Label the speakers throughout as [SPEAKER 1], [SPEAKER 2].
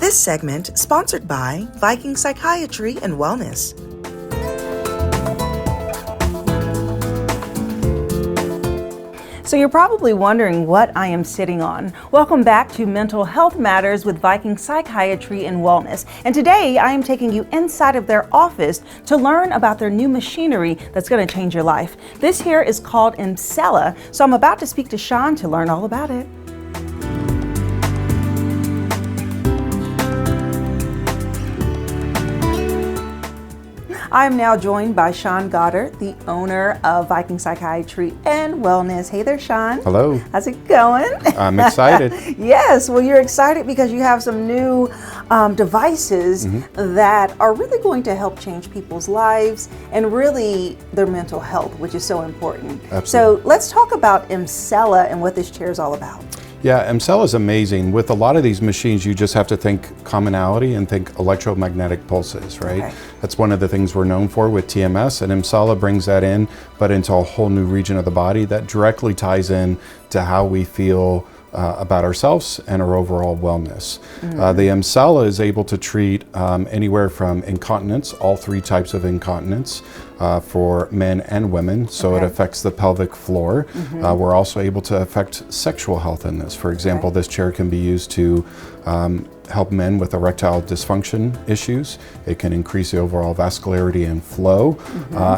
[SPEAKER 1] This segment sponsored by Viking Psychiatry and Wellness.
[SPEAKER 2] So you're probably wondering what I am sitting on. Welcome back to Mental Health Matters with Viking Psychiatry and Wellness. And today I am taking you inside of their office to learn about their new machinery that's going to change your life. This here is called Emsella. So I'm about to speak to Sean to learn all about it. I am now joined by Sean Goddard, the owner of Viking Psychiatry and Wellness. Hey there, Sean.
[SPEAKER 3] Hello.
[SPEAKER 2] How's it going?
[SPEAKER 3] I'm excited.
[SPEAKER 2] Yes, well, you're excited because you have some new devices that are really going to help change people's lives and really their mental health, which is so important.
[SPEAKER 3] Absolutely.
[SPEAKER 2] So let's talk about Emsella and what this chair is all about.
[SPEAKER 3] Yeah, Emsella is amazing. With a lot of these machines, you just have to think commonality and think electromagnetic pulses, right?
[SPEAKER 2] Okay.
[SPEAKER 3] That's one of the things we're known for with TMS, and Emsella brings that in, but into a whole new region of the body that directly ties in to how we feel about ourselves and our overall wellness. The Emsella is able to treat anywhere from incontinence, all three types of incontinence, for men and women, so it affects the pelvic floor. We're also able to affect sexual health in this. For example, this chair can be used to help men with erectile dysfunction issues. It can increase the overall vascularity and flow,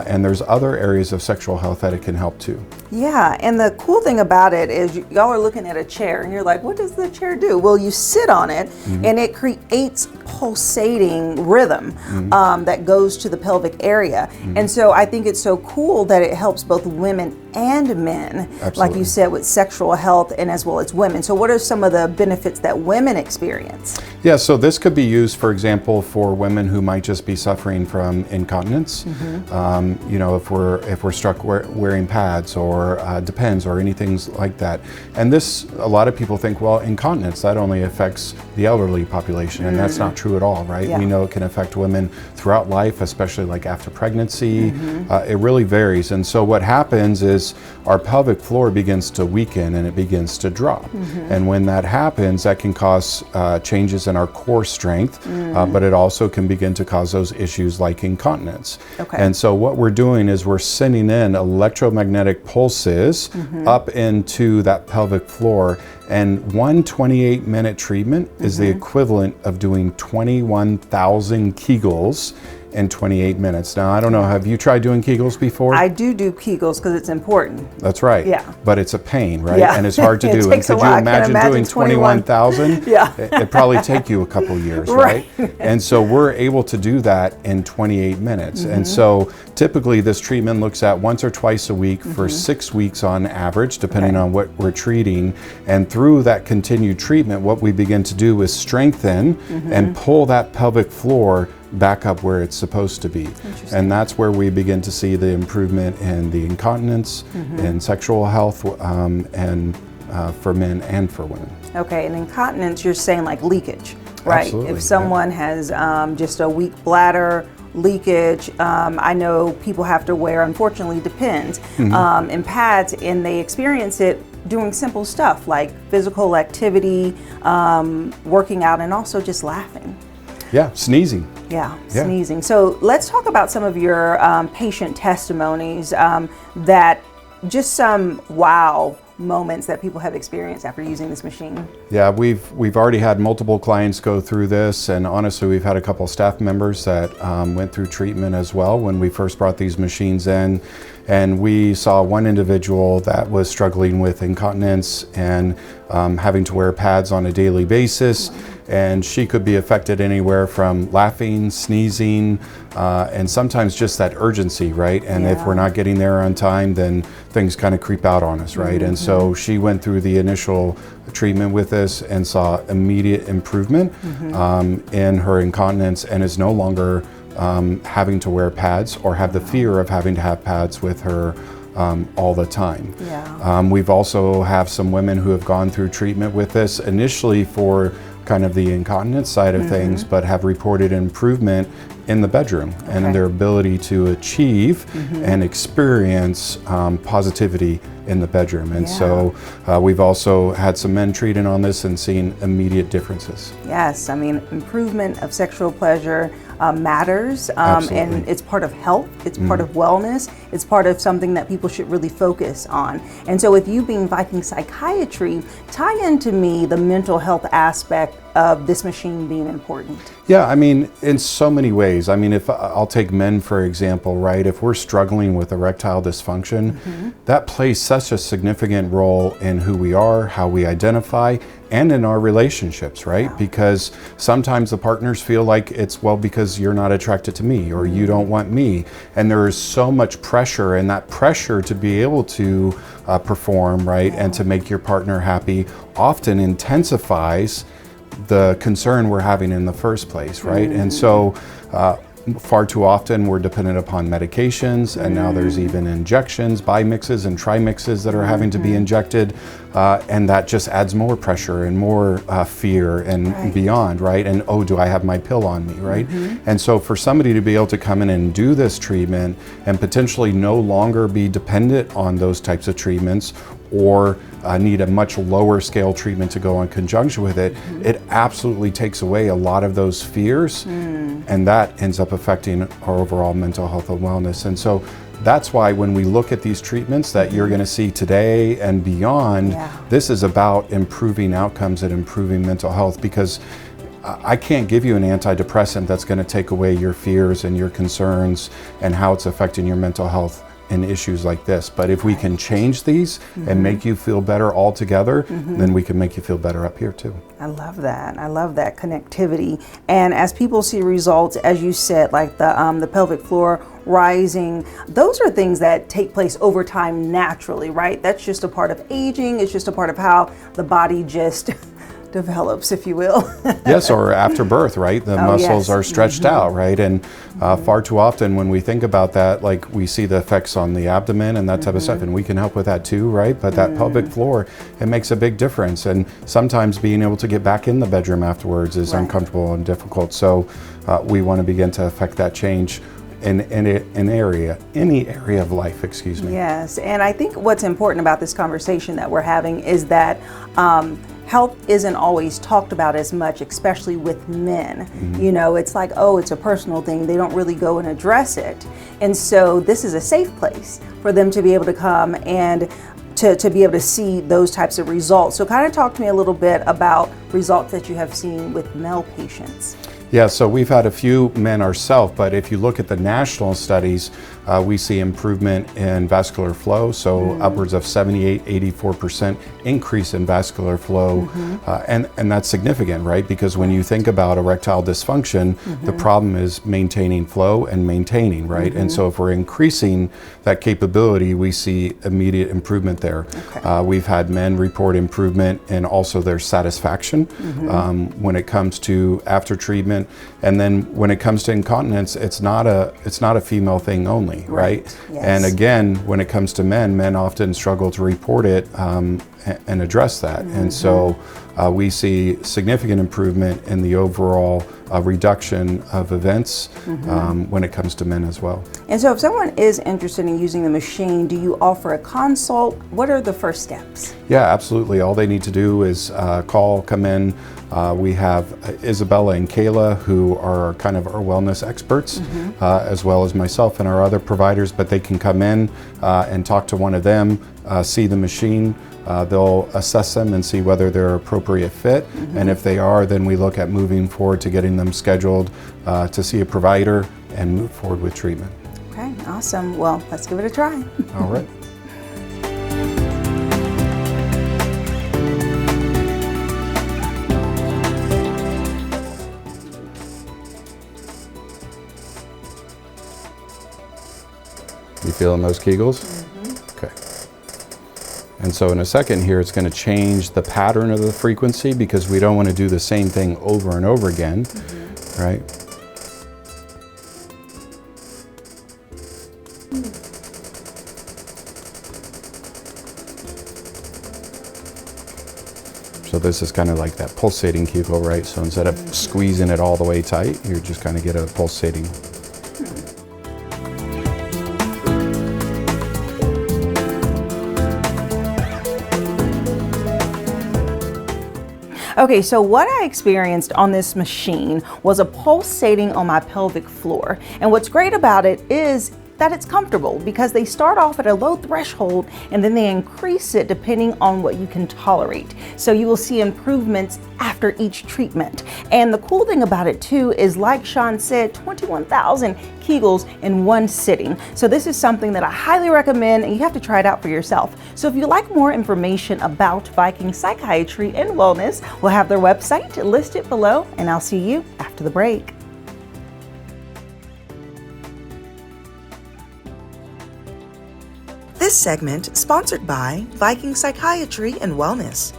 [SPEAKER 3] and there's other areas of sexual health that it can help too.
[SPEAKER 2] Yeah, and the cool thing about it is y'all are looking at a chair and you're like, what does the chair do? Well, you sit on it and it creates pulsating rhythm that goes to the pelvic area. And so I think it's so cool that it helps both women and men, like you said, with sexual health and as well as women. So what are some of the benefits that women experience?
[SPEAKER 3] Yeah, so this could be used, for example, for women who might just be suffering from incontinence. You know, if we're struck wearing pads or Depends or anything like that. And this, a lot of people think, well, incontinence, that only affects the elderly population, and that's not true at all, right? We know it can affect women throughout life, especially like after pregnancy. It really varies. And so what happens is our pelvic floor begins to weaken and it begins to drop. And when that happens, that can cause changes in our core strength, but it also can begin to cause those issues like incontinence. And so what we're doing is we're sending in electromagnetic pulses up into that pelvic floor, and one 28-minute treatment is the equivalent of doing 21,000 Kegels in 28 minutes. Now, I don't know, have you tried doing Kegels before?
[SPEAKER 2] I do Kegels because it's important.
[SPEAKER 3] That's right.
[SPEAKER 2] Yeah.
[SPEAKER 3] But it's a pain, right?
[SPEAKER 2] Yeah.
[SPEAKER 3] And it's hard to do.
[SPEAKER 2] Takes
[SPEAKER 3] and
[SPEAKER 2] a
[SPEAKER 3] could you
[SPEAKER 2] while.
[SPEAKER 3] imagine doing 21,000?
[SPEAKER 2] Yeah.
[SPEAKER 3] It'd probably take you a couple years, right? And so we're able to do that in 28 minutes. And so typically this treatment looks at once or twice a week for 6 weeks on average, depending on what we're treating. And through that continued treatment, what we begin to do is strengthen and pull that pelvic floor back up where it's supposed to be. And that's where we begin to see the improvement in the incontinence and sexual health and for men and for women.
[SPEAKER 2] Okay, and incontinence, you're saying like leakage, right?
[SPEAKER 3] Absolutely,
[SPEAKER 2] if someone has just a weak bladder, leakage, I know people have to wear, unfortunately, Depends, and pads, and they experience it doing simple stuff like physical activity, working out, and also just laughing.
[SPEAKER 3] Yeah, sneezing.
[SPEAKER 2] Yeah, sneezing. So let's talk about some of your patient testimonies that just some wow moments that people have experienced after using this machine.
[SPEAKER 3] Yeah, we've already had multiple clients go through this, and honestly, we've had a couple of staff members that went through treatment as well when we first brought these machines in. And we saw one individual that was struggling with incontinence and having to wear pads on a daily basis. And she could be affected anywhere from laughing, sneezing, and sometimes just that urgency, right? And if we're not getting there on time, then things kind of creep out on us, right? And so she went through the initial treatment with us and saw immediate improvement in her incontinence, and is no longer having to wear pads or have the fear of having to have pads with her all the time. We've also have some women who have gone through treatment with us initially for kind of the incontinence side of things, but have reported improvement in the bedroom and in their ability to achieve and experience positivity in the bedroom. And so we've also had some men treated on this and seen immediate differences.
[SPEAKER 2] Yes, I mean, improvement of sexual pleasure matters, and it's part of health, it's part of wellness, it's part of something that people should really focus on. And so with you being Viking Psychiatry, tie into me the mental health aspect of this machine being important.
[SPEAKER 3] Yeah, I mean, in so many ways. I mean, if I'll take men, for example, right? If we're struggling with erectile dysfunction, that plays such a significant role in who we are, how we identify, and in our relationships, right? Because sometimes the partners feel like it's, well, because you're not attracted to me or you don't want me. And there is so much pressure, and that pressure to be able to perform, right? And to make your partner happy often intensifies the concern we're having in the first place, right? And so far too often we're dependent upon medications, and now there's even injections, bimixes and trimixes that are having to be injected, and that just adds more pressure and more fear and beyond, right? And oh, do I have my pill on me, right? And so for somebody to be able to come in and do this treatment and potentially no longer be dependent on those types of treatments, or need a much lower scale treatment to go in conjunction with it, it absolutely takes away a lot of those fears, and that ends up affecting our overall mental health and wellness. And so that's why when we look at these treatments that you're going to see today and beyond, this is about improving outcomes and improving mental health, because I can't give you an antidepressant that's going to take away your fears and your concerns and how it's affecting your mental health in issues like this. But if we can change these and make you feel better altogether, then we can make you feel better up here too.
[SPEAKER 2] I love that. I love that connectivity. And as people see results, as you said, like the pelvic floor rising, those are things that take place over time naturally, right? That's just a part of aging. It's just a part of how the body just develops, if you will.
[SPEAKER 3] Yes, or after birth, right? The muscles are stretched out, right? And far too often when we think about that, like we see the effects on the abdomen and that type of stuff, and we can help with that too, right? But that pelvic floor, it makes a big difference. And sometimes being able to get back in the bedroom afterwards is uncomfortable and difficult. So we want to begin to affect that change in any area of life, excuse me.
[SPEAKER 2] Yes, and I think what's important about this conversation that we're having is that health isn't always talked about as much, especially with men. You know, it's like, oh, it's a personal thing. They don't really go and address it. And so this is a safe place for them to be able to come and to be able to see those types of results. So kind of talk to me a little bit about results that you have seen with male patients.
[SPEAKER 3] Yeah, so we've had a few men ourselves, but if you look at the national studies, we see improvement in vascular flow, so upwards of 78-84% increase in vascular flow, and that's significant, right? Because when you think about erectile dysfunction, the problem is maintaining flow and maintaining, right? And so if we're increasing that capability, we see immediate improvement there. We've had men report improvement in also their satisfaction when it comes to after treatment. And then when it comes to incontinence, it's not a female thing only, right?
[SPEAKER 2] Yes.
[SPEAKER 3] And again, when it comes to men often struggle to report it and address that. And so we see significant improvement in the overall reduction of events when it comes to men as well.
[SPEAKER 2] And so if someone is interested in using the machine, do you offer a consult? What are the first steps?
[SPEAKER 3] Yeah, absolutely. All they need to do is come in. We have Isabella and Kayla, who are kind of our wellness experts, as well as myself and our other providers, but they can come in and talk to one of them, see the machine. They'll assess them and see whether they're appropriate fit, and if they are, then we look at moving forward to getting them scheduled to see a provider and move forward with treatment.
[SPEAKER 2] Okay, awesome. Well, let's give it a try.
[SPEAKER 3] All right. You feeling those Kegels? Okay. And so in a second here, it's going to change the pattern of the frequency, because we don't want to do the same thing over and over again, right? So this is kind of like that pulsating Kegel, right? So instead of squeezing it all the way tight, you just kind of get a pulsating.
[SPEAKER 2] Okay, so what I experienced on this machine was a pulsating on my pelvic floor. And what's great about it is that it's comfortable because they start off at a low threshold and then they increase it depending on what you can tolerate. So you will see improvements after each treatment. And the cool thing about it too is, like Sean said, 21,000 Kegels in one sitting. So this is something that I highly recommend, and you have to try it out for yourself. So if you'd like more information about Viking Psychiatry and Wellness, we'll have their website listed below, and I'll see you after the break.
[SPEAKER 1] This segment sponsored by Viking Psychiatry and Wellness.